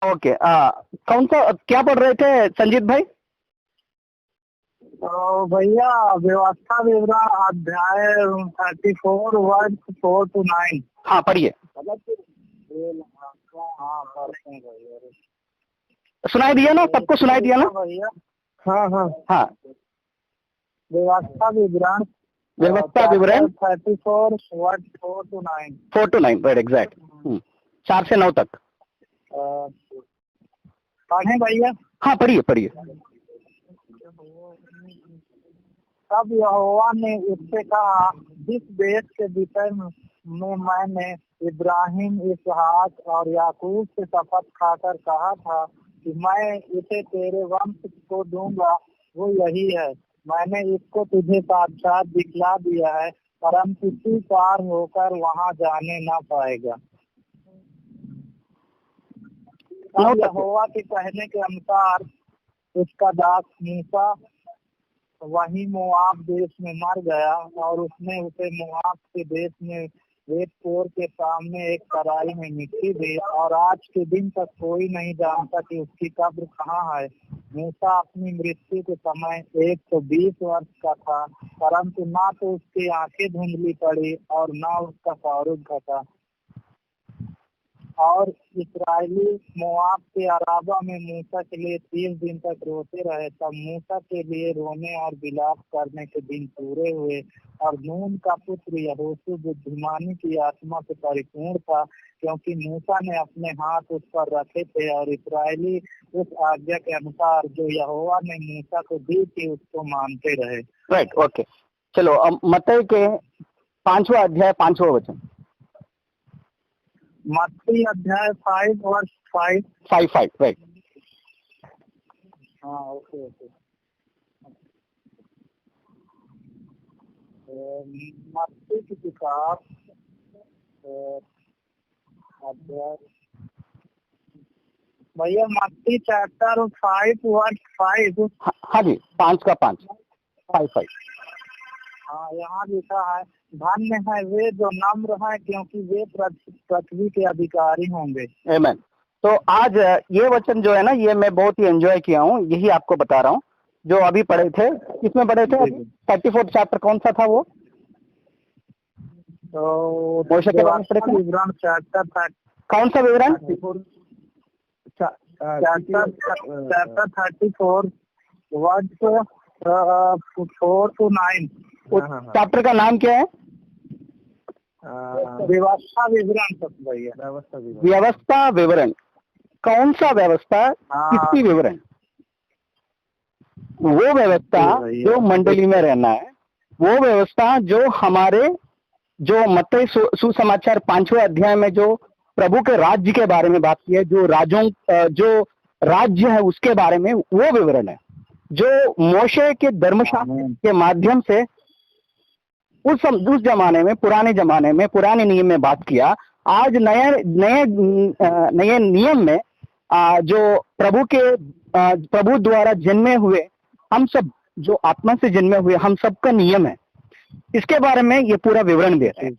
Okay, कौन सा क्या पढ़ रहे थे संजीत भाई? तो भैया व्यवस्था विवरण अध्याय 34 वर्ड 4 to 9। हाँ पढ़िए। सुनाई दिया ना, सबको सुनाई दिया ना भैया? हाँ हाँ हाँ। व्यवस्था विवरण 34 word 4 to 9। 4 to 9 right, exact. 4 से 9 तक पढ़े भैया? हाँ पढ़िए पढ़िए। तब यहोवा ने उससे कहा, जिस देश के विषय में मैंने इब्राहिम, इसहाक और याकूब से शपथ खाकर कहा था कि मैं इसे तेरे वंश को दूंगा, वो यही है। मैंने इसको तुझे साक्षात दिखला दिया है, परंतु तू पार होकर वहां जाने ना पाएगा। तब यहोवा के कहने के अनुसार उसका दास मूसा वही मोआब देश में मर गया, और उसने उसे मोआब के देश में वेतपोर के सामने एक तराई में मिट्टी दी, और आज के दिन तक कोई नहीं जानता कि उसकी कब्र कहाँ है। मूसा अपनी मृत्यु के समय 120 वर्ष का था, परंतु ना तो उसकी आंखें धुंधली पड़ी और ना उसका स्वरूप घटा। और इस्राएली मोआब के अराबा में मूसा के लिए 30 दिन तक रोते रहे। तब मूसा के लिए रोने और विलाप करने के दिन पूरे हुए, और नून का पुत्र यहोशू बुद्धिमानी की आत्मा से परिपूर्ण था, क्योंकि मूसा ने अपने हाथ उस पर रखे थे, और इस्राएली उस आज्ञा के अनुसार जो यहोवा ने मूसा को दी थी उसको मानते रहे। Right, okay. चलो अब मत्ती के 5वां अध्याय 5वां वचन। मत्ती अध्याय 5 वर्ष 5 राइट। हाँ ओके। मत्ती की किताब अध्याय भैया मत्ती चैप्टर 5 वर्ष 5। हाँ जी, 5 का 5 5। हाँ यहाँ लिखा है, धन्य है वे जो नम्र हैं, क्योंकि वे पृथ्वी के अधिकारी होंगे। आमीन। तो आज ये वचन जो है ना, ये मैं बहुत ही एंजॉय किया हूँ, यही आपको बता रहा हूँ। जो अभी पढ़े थे, किसमें पढ़े थे? 34 चैप्टर कौन सा था वो? तो मोशे के बारे में पढ़े थे। विवरण चैप्टर कौन सा विवरण? Chapter 34 word 4 to 9। चैप्टर का नाम क्या है? व्यवस्था विवरण भैया। व्यवस्था विवरण। कौन सा व्यवस्था? किसकी विवरण? वो व्यवस्था जो मंडली में रहना है, वो व्यवस्था जो हमारे, जो मत्ती सुसमाचार 5वें अध्याय में जो प्रभु के राज्य के बारे में बात की है, जो राज्य है उसके बारे में वो विवरण है, जो मोशे के धर्मशास्त्र के माध्यम से उस जमाने में, पुराने जमाने में, पुराने नियम में बात किया। आज नए नियम में जो प्रभु द्वारा जन्मे हुए हम सब, जो आत्मा से जन्मे हुए हम सबका नियम है, इसके बारे में ये पूरा विवरण दे रहे हैं।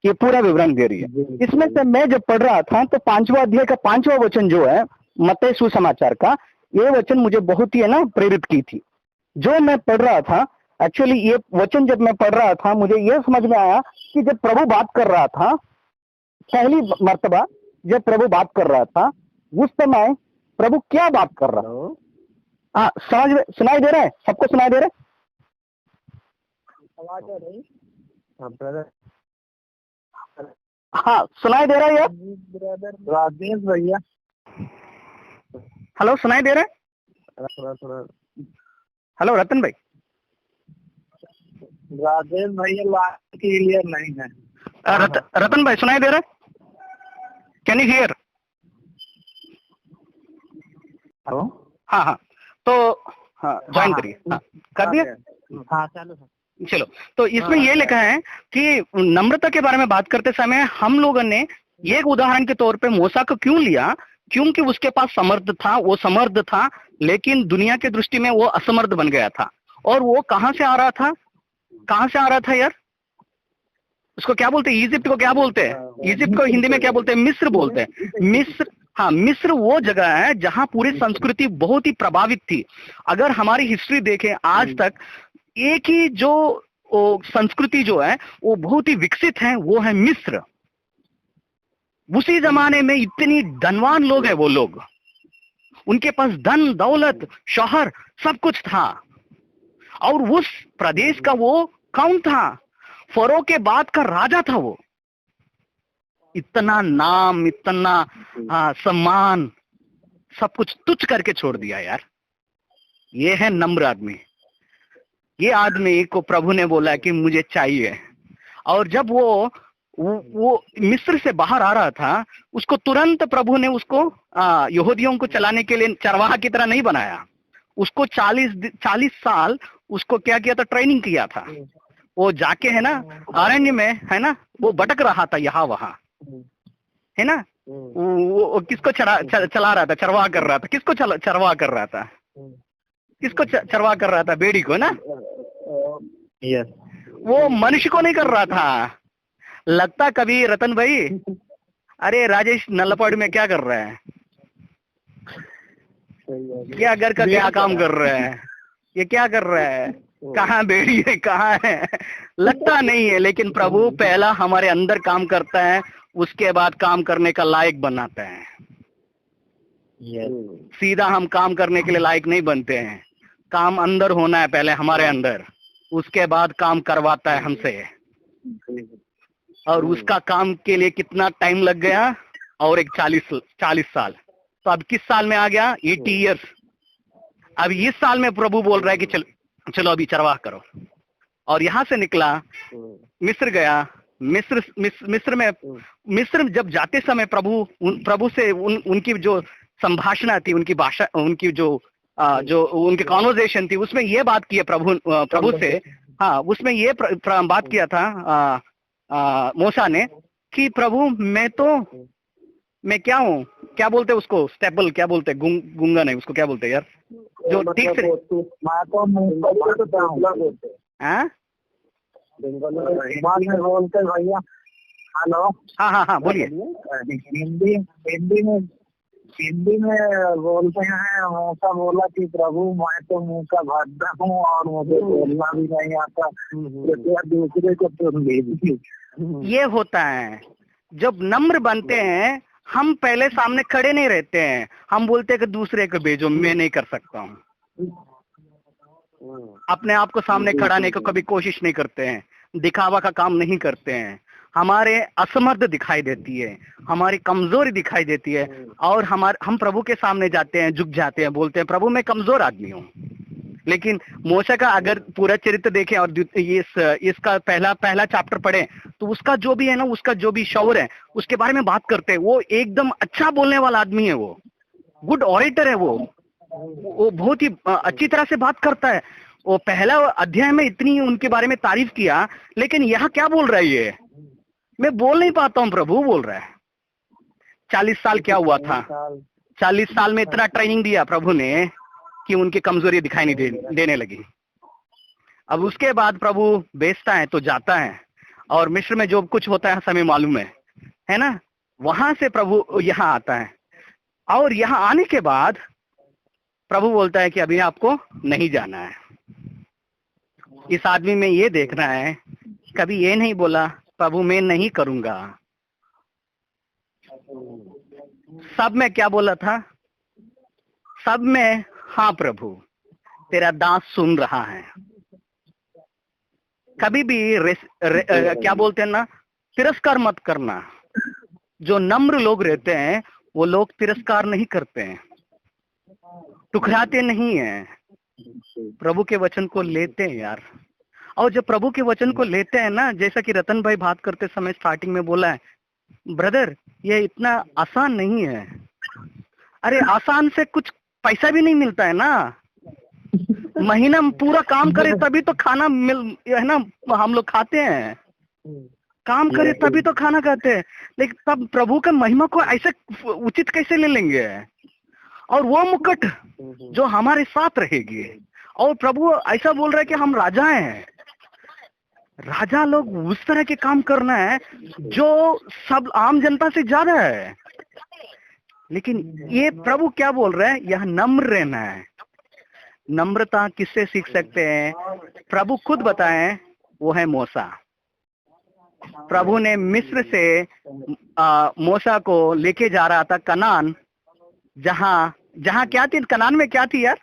ये पूरा विवरण दे रही है। इसमें से मैं जब पढ़ रहा था तो 5वां अध्याय का 5वां वचन जो है मत्ती सुसमाचार का, ये वचन मुझे बहुत ही प्रेरित की थी। जो मैं पढ़ रहा था, एक्चुअली ये वचन जब मैं पढ़ रहा था, मुझे ये समझ में आया कि जब प्रभु बात कर रहा था, पहली मर्तबा जब प्रभु बात कर रहा था, उस समय प्रभु क्या बात कर रहा था? हाँ, सुनाई दे रहा है? सबको सुनाई दे रहा है? हाँ सुनाई दे रहा है यार? राजेश भैया, हेलो, सुनाई दे रहा है? हेलो रतन भाई। राजेश भैया क्लियर नहीं है। रतन भाई सुनाई दे रहा है? Can you here? हेलो। हाँ तो हाँ ज्वाइन करिए। हाँ कर दिया? हाँ चलो। तो इसमें ये लिखा है कि नम्रता के बारे में बात करते समय हम लोगों ने एक उदाहरण के तौर पे मूसा को क्यों लिया? क्योंकि उसके पास समर्थ था, वो समर्थ था, लेकिन दुनिया की दृष्टि में वो असमर्थ बन गया था। और वो कहां से आ रहा था? कहां से आ रहा था यार? उसको क्या बोलते हैं? इजिप्ट को क्या बोलते हैं? इजिप्ट को हिंदी में क्या बोलते हैं? मिस्र बोलते हैं। मिस्र, हाँ, मिस्र वो जगह है जहां पूरी संस्कृति बहुत ही प्रभावित थी। अगर हमारी हिस्ट्री देखें आज तक, एक ही जो संस्कृति जो है वो बहुत ही विकसित है, वो है मिस्र। उसी जमाने में इतनी धनवान लोग हैं, वो लोग, उनके पास धन दौलत शोहर सब कुछ था। और उस प्रदेश का वो कौन था? फरो के बाद का राजा था वो। इतना नाम, इतना सम्मान, सब कुछ तुच्छ करके छोड़ दिया यार। ये है नम्र आदमी। ये आदमी को प्रभु ने बोला कि मुझे चाहिए। और जब वो मिस्र से बाहर आ रहा था, उसको तुरंत प्रभु ने उसको यहूदियों को चलाने के लिए चरवाहा की तरह नहीं बनाया। उसको 40 साल उसको क्या किया था? ट्रेनिंग किया था। वो जाके है ना अरण्य में, है ना, वो भटक रहा था यहाँ वहां, है ना। वो किसको चला रहा था? चरवाहा कर रहा था। किसको चरवाहा कर रहा था? किसको चरवाहा कर रहा था? बेड़ी को ना। यस, वो मनुष्य को नहीं कर रहा था। लगता कभी रतन भाई, अरे राजेश नल्लापाड़ी में क्या कर रहा है? क्या घर का क्या काम कर रहा है? ये क्या कर रहा है? कहाँ बेड़ी है, कहाँ है? लगता नहीं है। लेकिन प्रभु पहला हमारे अंदर काम करता है, उसके बाद काम करने का लायक बनाता है। सीधा हम काम करने के लिए लायक नहीं बनते हैं। काम अंदर होना है पहले हमारे अंदर, उसके बाद काम करवाता है हमसे। और उसका काम के लिए कितना टाइम लग गया? और एक 40 साल। तो अब किस साल में आ गया? 80 ईयर्स। अब इस साल में प्रभु बोल रहा है कि चलो अभी चरवाह करो। और यहाँ से निकला, मिस्र गया। मिस्र जब जाते समय प्रभु से उनकी जो संभाषणा थी, उनकी भाषा, उनकी जो उनकी कॉन्वर्सेशन थी, उसमें ये बात की है प्रभु से। हाँ, उसमें ये बात किया था मूसा ने कि प्रभु मैं क्या हूँ? क्या बोलते उसको? स्टेबल क्या बोलते? गूंगा नहीं, उसको क्या बोलते यार? जो ठीक से बोलते भैया। हेलो, हाँ बोलिए। हिंदी में बोलते हैं। मूसा बोला कि प्रभु मैं तो मुंह का भद्दा हूँ और मुझे बोलना भी नहीं आता, कृपया दूसरे को चुन लीजिए। ये होता है जब नम्र बनते हैं, हम पहले सामने खड़े नहीं रहते हैं। हम बोलते हैं कि दूसरे को भेजो, मैं नहीं कर सकता हूँ। अपने आप को सामने खड़ाने को कभी कोशिश नहीं करते हैं, दिखावा का काम नहीं करते हैं। हमारे असमर्थ दिखाई देती है, हमारी कमजोरी दिखाई देती है। और हम प्रभु के सामने जाते हैं, झुक जाते हैं, बोलते हैं प्रभु मैं कमजोर आदमी हूँ। लेकिन मूसा का अगर पूरा चरित्र देखें और इसका पहला चैप्टर पढ़े, तो उसका जो भी है ना, उसका जो भी शौर है, उसके बारे में बात करते हैं। वो एकदम अच्छा बोलने वाला आदमी है, वो गुड ऑरेटर है। वो बहुत ही अच्छी तरह से बात करता है। वो पहला अध्याय में इतनी उनके बारे में तारीफ किया, लेकिन यहाँ क्या बोल रहा है? ये मैं बोल नहीं पाता हूँ, प्रभु बोल रहा है। 40 साल क्या हुआ था? 40 साल में इतना ट्रेनिंग दिया प्रभु ने कि उनकी कमजोरी दिखाई नहीं देने लगी। अब उसके बाद प्रभु भेजता है तो जाता है, और मिस्र में जो कुछ होता है समय मालूम है ना। वहां से प्रभु यहाँ आता है, और यहाँ आने के बाद प्रभु बोलता है कि अभी आपको नहीं जाना है। इस आदमी में ये देखना है, कभी ये नहीं बोला प्रभु मैं नहीं करूंगा। सब में क्या बोला था? सब में हाँ प्रभु तेरा दास सुन रहा है। कभी भी क्या बोलते हैं ना, तिरस्कार मत करना। जो नम्र लोग रहते हैं वो लोग तिरस्कार नहीं करते हैं, टुकराते नहीं हैं, प्रभु के वचन को लेते हैं यार। और जब प्रभु के वचन को लेते हैं ना, जैसा कि रतन भाई बात करते समय स्टार्टिंग में बोला है, ब्रदर ये इतना आसान नहीं है। अरे आसान से कुछ पैसा भी नहीं मिलता है ना। महीना पूरा काम करे तभी तो खाना है ना, हम लोग खाते हैं। काम करे तभी तो खाना खाते हैं। लेकिन तब प्रभु का महिमा को ऐसे उचित कैसे ले लेंगे? और वो मुकुट जो हमारे साथ रहेगी। और प्रभु ऐसा बोल रहा है कि हम राजा हैं। राजा लोग उस तरह के काम करना है जो सब आम जनता से ज्यादा है। लेकिन ये प्रभु क्या बोल रहे हैं, यह नम्र रहना है। नम्रता किससे सीख सकते हैं? प्रभु खुद बताएं, वो है मूसा। प्रभु ने मिस्र से मूसा को लेके जा रहा था कनान, जहाँ क्या थी? कनान में क्या थी यार?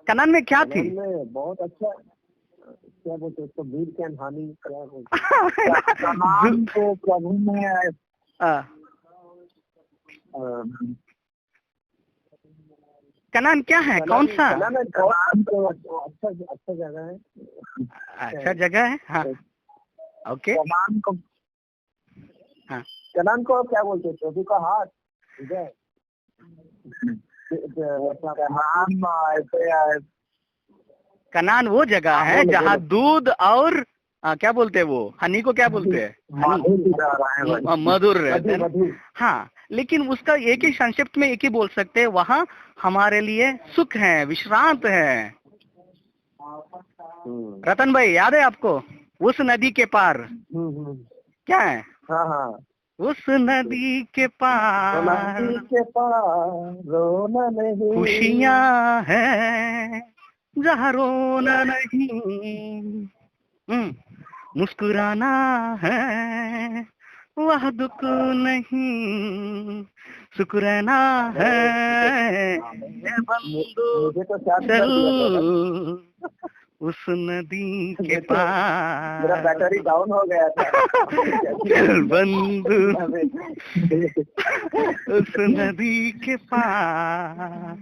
कनान में क्या थी? बहुत अच्छा, क्या बोलते हैं उसको, भीड़ की हानि, क्या बोलते हैं कनान को प्रभु ने कनान क्या है? कौन सा? कनान तो अच्छा जगह है। अच्छा जगह है, हाँ, ओके। कनान को, हाँ, कनान को क्या बोलते हैं? प्रभु का हाथ, ठीक है। कनान वो जगह है जहाँ दूध और क्या बोलते हैं वो, हनी को क्या बोलते हैं? मधुर रहते हैं। हाँ, लेकिन उसका एक ही संक्षिप्त में एक ही बोल सकते हैं, वहाँ हमारे लिए सुख है, विश्रांत है। रतन भाई याद है आपको? उस नदी के पार क्या है? हाँ हाँ, उस नदी के पार रोना नहीं, खुशियाँ है जहाँ रोना नहीं, मुस्कुराना है वह दुख नहीं, शुक्राना है बंदू, चल उस नदी के पार। मेरा बैटरी डाउन हो गया था। चल बंदू उस नदी के पार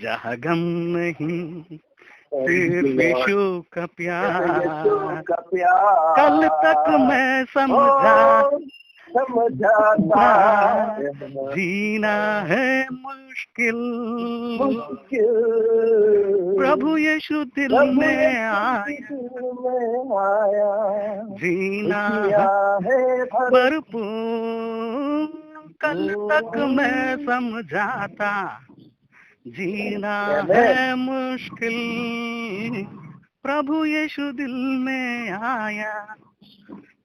जहाँ गम नहीं, सिर्फ यीशु का प्यार। कल तक मैं समझा जीना है मुश्किल, प्रभु यीशु दिल में आया, जीना है भरपूर। कल तक मैं समझाता जीना है मुश्किल, प्रभु यीशु दिल में आया,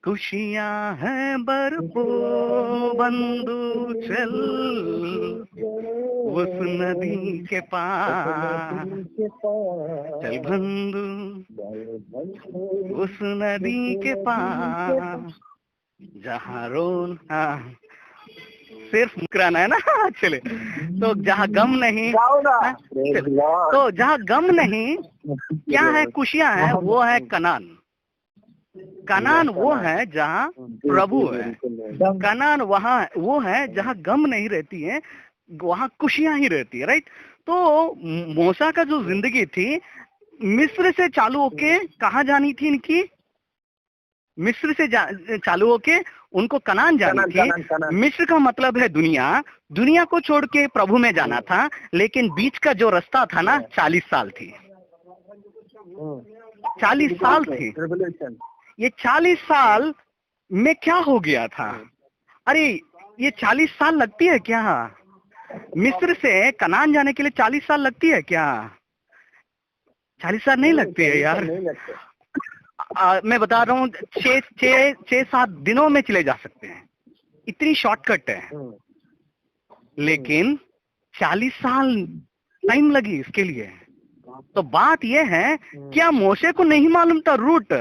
खुशियाँ हैं भरपूर। बंदू चल उस नदी के पार, चल बंदू उस नदी के पार जहाँ रोना, सिर्फ मुस्कुराना है ना। चले तो जहाँ गम नहीं, तो जहाँ गम नहीं क्या है, खुशियाँ हैं, वो है कनान। कनान वो है जहाँ प्रभु है। कनान वहाँ वो है जहाँ गम नहीं रहती है, वहाँ खुशियाँ ही रहती है, राइट। तो मूसा का जो जिंदगी थी, मिस्र से चालू होके कहाँ जानी थी इनकी? मिस्र से चालू होके उनको कनान जानी थी। मिस्र का मतलब है दुनिया, दुनिया को छोड़ के प्रभु में जाना था, लेकिन बीच का जो रास्ता था ना, 40 साल थी। 40 साल थी। ये 40 साल में क्या हो गया था? अरे ये 40 साल लगती है क्या? मिस्र से कनान जाने के लिए 40 साल लगती है क्या? 40 साल नहीं लगती है यार। मैं बता रहा हूँ, 6-7 दिनों में चले जा सकते हैं, इतनी शॉर्टकट है। लेकिन 40 साल टाइम लगी इसके लिए। तो बात यह है, क्या मूसा को नहीं मालूम था रूट?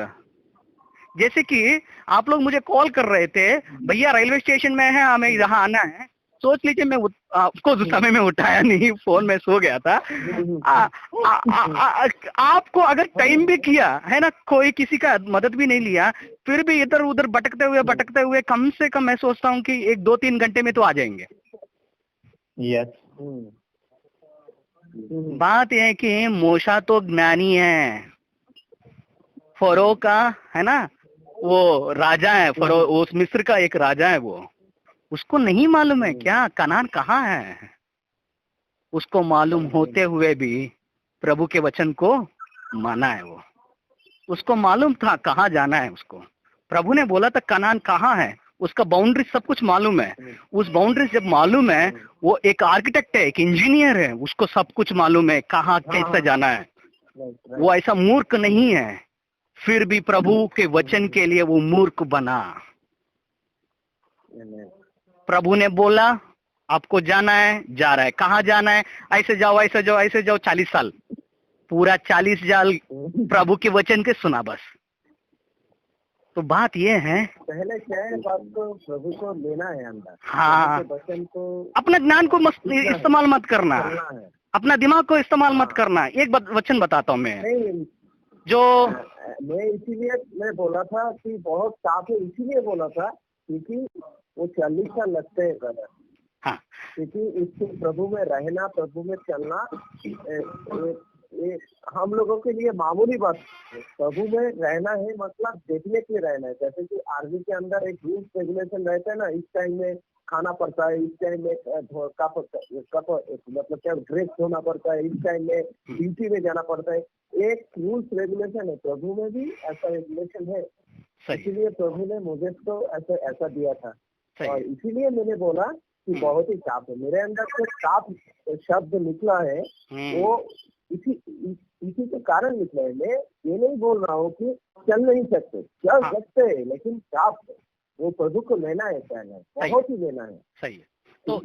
जैसे कि आप लोग मुझे कॉल कर रहे थे, भैया रेलवे स्टेशन में है, हमें यहाँ आना है। सोच लीजिए मैं आपको उस समय में उठाया नहीं, फोन में सो गया था। आपको अगर टाइम भी किया है ना, कोई किसी का मदद भी नहीं लिया, फिर भी इधर उधर भटकते हुए कम से कम मैं सोचता हूँ कि 1-2-3 घंटे में तो आ जाएंगे। यस। बात यह है कि मूसा तो ज्ञानी है, फरो का है ना, वो राजा है, फरो उस मिस्र का एक राजा है। वो उसको नहीं मालूम है क्या कनान कहाँ है? उसको मालूम होते हुए भी प्रभु के वचन को माना है। वो उसको मालूम था कहाँ जाना है उसको। प्रभु ने बोला था कनान कहाँ है, उसका बाउंड्री सब कुछ मालूम है। उस बाउंड्री जब मालूम है, वो एक आर्किटेक्ट है, एक इंजीनियर है, उसको सब कुछ मालूम है कहाँ कैसे जाना है। वो ऐसा मूर्ख नहीं है, फिर भी प्रभु के वचन के लिए वो मूर्ख बना। प्रभु ने बोला आपको जाना है, जा रहा है, कहाँ जाना है, ऐसे जाओ ऐसे जाओ ऐसे जाओ, 40 साल, पूरा 40 साल प्रभु के वचन के सुना बस। तो बात ये है, पहले क्या है, बात को प्रभु को लेना है अंदर। हाँ, वचन को, अपना ज्ञान को इस्तेमाल मत करना, अपना दिमाग को इस्तेमाल मत करना। एक वचन बताता हूँ मैं, जो मैं इसीलिए मैं बोला था कि बहुत साफ है, इसीलिए बोला था क्योंकि वो 40 साल लगते हैं ब्रदर। हाँ, क्योंकि इसको प्रभु में रहना, प्रभु में चलना ये हम लोगों के लिए मामूली बात है। प्रभु में रहना है मतलब देखने के लिए रहना है। जैसे कि आर्मी के अंदर एक रूल्स रेगुलेशन रहता है ना, इस टाइम में खाना पड़ता है, इस टाइम में कप मतलब क्या ड्रेस धोना पड़ता है, इस टाइम में ड्यूटी में जाना पड़ता है, एक रूल्स रेगुलेशन है। प्रभु में भी ऐसा रेगुलेशन है, इसीलिए प्रभु ने मुझे तो ऐसा दिया था। और इसीलिए मैंने बोला कि बहुत ही साफ है, मेरे अंदर से साफ शब्द निकला है, वो इसी के कारण निकला है। मैं ये नहीं बोल रहा हूँ कि चल नहीं सकते, चल सकते हैं, लेकिन साफ है, वो प्रभु को लेना है, पहले बहुत ही लेना है। सही है। तो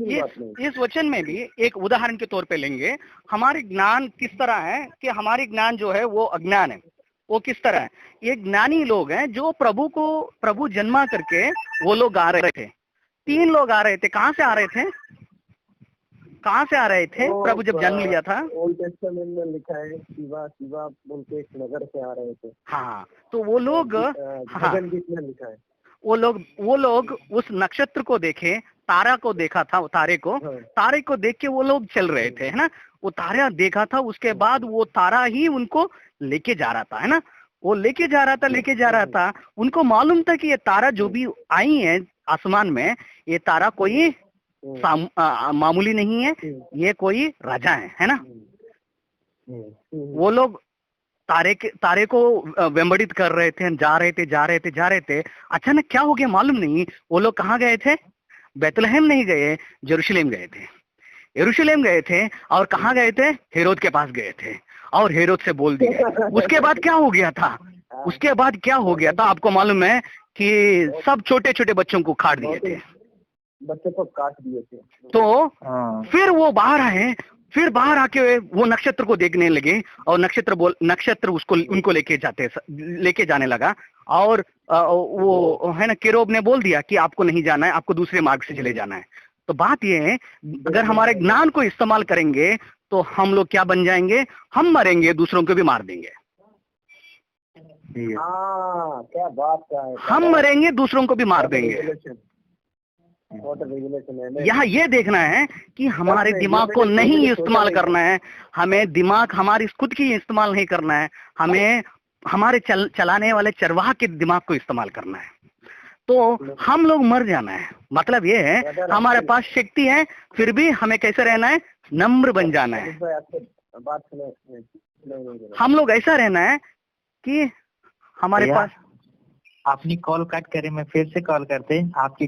इस वचन में भी एक उदाहरण के तौर पे लेंगे, हमारे ज्ञान किस तरह है कि हमारी ज्ञान जो है वो अज्ञान है। वो किस तरह है, ये ज्ञानी लोग हैं जो प्रभु जन्मा करके वो लोग आ रहे थे। 3 लोग आ रहे थे। कहाँ से आ रहे थे, कहाँ से आ रहे थे? प्रभु जब जन्म लिया था, ओल्ड टेस्टामेंट में लिखा है शिवा बोल के एक नगर से आ रहे थे। हाँ, तो वो लोग, हाँ, लिखा है, वो लोग उस नक्षत्र को देखे, तारा को देखा था, तारे को देख के वो लोग चल रहे थे, है ना। वो तारा देखा था, उसके बाद वो तारा ही उनको लेके जा रहा था, है ना। वो लेके जा रहा था। उनको मालूम था कि ये तारा जो भी आई है आसमान में, ये तारा कोई मामूली नहीं है, ये कोई राजा है ना। वो लोग तारे को वेंबड़ित कर रहे थे, जा रहे थे। अचानक क्या हो गया मालूम नहीं। वो लोग कहाँ गए थे? बैतलहम नहीं गए, यरूशलेम गए थे। यरूशलेम गए थे और कहाँ गए थे? हेरोद के पास गए थे और हेरोद से बोल दिया। उसके बाद क्या हो गया था? आपको मालूम है कि सब छोटे छोटे बच्चों को काट दिए थे, बच्चे को काट दिए थे। तो फिर वो बाहर आए, फिर बाहर आके वो नक्षत्र को देखने लगे और नक्षत्र उनको लेके जाने लगा। और वो है ना, केरोब ने बोल दिया कि आपको नहीं जाना है, आपको दूसरे मार्ग से चले जाना है। तो बात ये है, अगर हमारे ज्ञान को इस्तेमाल करेंगे तो हम लोग क्या बन जाएंगे? हम मरेंगे, दूसरों को भी मार देंगे। क्या बात है, हम मरेंगे, दूसरों को भी मार देंगे। यहाँ ये देखना है कि हमारे दिमाग को नहीं इस्तेमाल करना है, हमें दिमाग हमारी खुद की इस्तेमाल नहीं करना है, हमें हमारे चलाने वाले चरवाह के दिमाग को इस्तेमाल करना है। तो हम लोग मर जाना है। मतलब ये है, हमारे पास शक्ति है, फिर भी हमें कैसे रहना है? नम्र बन जाना है। हम लोग ऐसा रहना है कि हमारे पास। अपनी कॉल कट करें, मैं फिर से कॉल करते, आपकी